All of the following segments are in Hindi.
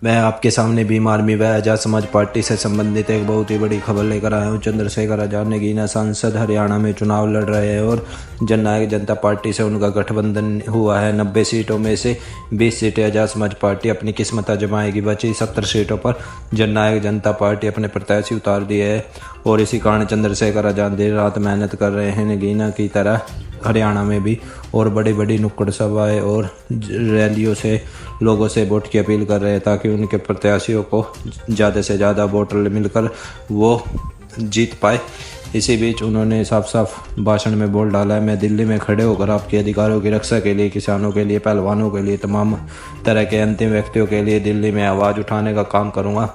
मैं आपके सामने भीम आर्मी व आजाद समाज पार्टी से संबंधित एक बहुत ही बड़ी खबर लेकर आया हूं। चंद्रशेखर आजाद ने सांसद हरियाणा में चुनाव लड़ रहे हैं और जननायक जनता पार्टी से उनका गठबंधन हुआ है। 90 सीटों में से 20 सीटें आजाद समाज पार्टी अपनी किस्मत आजमाएगी। बची 70 सीटों पर जननायक जनता पार्टी अपने प्रत्याशी उतार दिए है और इसी कारण चंद्रशेखर आजाद देर रात मेहनत कर रहे हैं। नगीना की तरह हरियाणा में भी और बड़ी बड़ी नुक्कड़ सभाएं और रैलियों से लोगों से वोट की अपील कर रहे हैं ताकि उनके प्रत्याशियों को ज़्यादा से ज़्यादा वोट मिलकर वो जीत पाए। इसी बीच उन्होंने साफ साफ भाषण में बोल डाला है, मैं दिल्ली में खड़े होकर आपके अधिकारों की रक्षा के लिए, किसानों के लिए, पहलवानों के लिए, तमाम तरह के अंतिम व्यक्तियों के लिए दिल्ली में आवाज़ उठाने का काम करूँगा।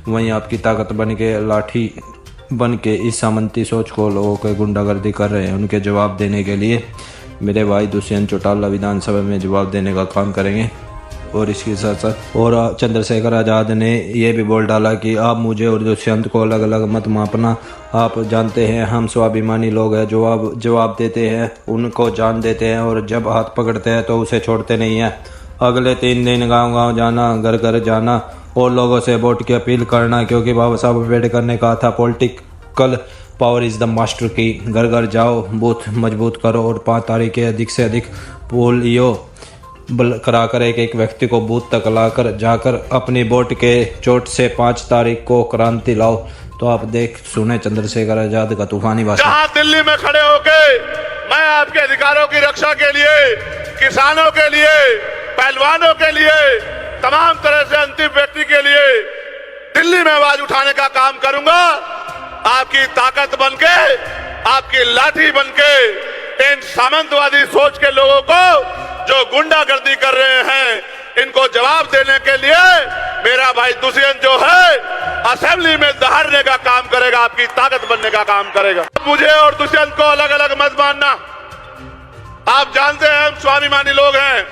वहीं आपकी ताकत बन के लाठी बन के इस सामंती सोच को लोगों के गुंडागर्दी कर रहे हैं उनके जवाब देने के लिए मेरे भाई दुष्यंत चौटाला विधानसभा में जवाब देने का काम करेंगे। और इसके साथ साथ और चंद्रशेखर आजाद ने यह भी बोल डाला कि आप मुझे और दुष्यंत को अलग अलग मत मापना। आप जानते हैं हम स्वाभिमानी लोग हैं, जो जवाब देते हैं उनको जान देते हैं और जब हाथ पकड़ते हैं तो उसे छोड़ते नहीं हैं। अगले 3 दिन गांव-गांव जाना, घर घर जाना और लोगों से वोट की अपील करना, क्योंकि बाबा साहब अम्बेडकर ने कहा था political power is the master की। घर घर जाओ, बूथ मजबूत करो और 5 तारीख के अधिक से अधिक पोलियो कराकर एक व्यक्ति को बूथ तक लाकर जाकर अपनी वोट के चोट से 5 तारीख को क्रांति लाओ। तो आप देख सुने चंद्रशेखर आजाद का तूफानी भाषण। जहां दिल्ली में खड़े होके मैं आपके अधिकारों की रक्षा के लिए, किसानों के लिए, पहलवानों के लिए, तमाम तरह से अंतिम व्यक्ति के लिए दिल्ली में आवाज उठाने का काम करूंगा। आपकी ताकत बनके, आपकी लाठी बनके इन सामंतवादी सोच के लोगों को जो गुंडागर्दी कर रहे हैं इनको जवाब देने के लिए मेरा भाई दुष्यंत जो है असेंबली में दहाड़ने का काम करेगा, आपकी ताकत बनने का काम करेगा। मुझे और दुष्यंत को अलग अलग मत मानना। आप जानते हैं हम स्वाभिमानी लोग हैं।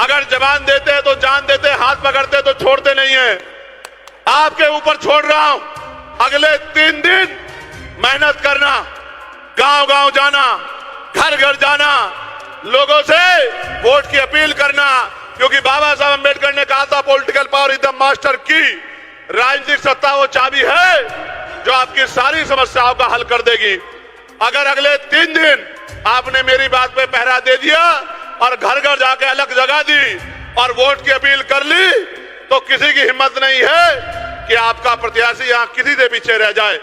अगर जबान देते हैं तो जान देते, हाथ पकड़ते तो छोड़ते नहीं है। आपके ऊपर छोड़ रहा हूं, अगले 3 दिन मेहनत करना, गांव गांव जाना, घर घर जाना, लोगों से वोट की अपील करना, क्योंकि बाबा साहब अम्बेडकर ने कहा था political power is the master की। राजनीतिक सत्ता वो चाबी है जो आपकी सारी समस्याओं का हल कर देगी। अगर अगले 3 दिन आपने मेरी बात पे पहरा दे दिया और घर घर जाके अलग जगह दी और वोट की अपील कर ली तो किसी की हिम्मत नहीं है कि आपका प्रत्याशी यहां किसी से पीछे रह जाए।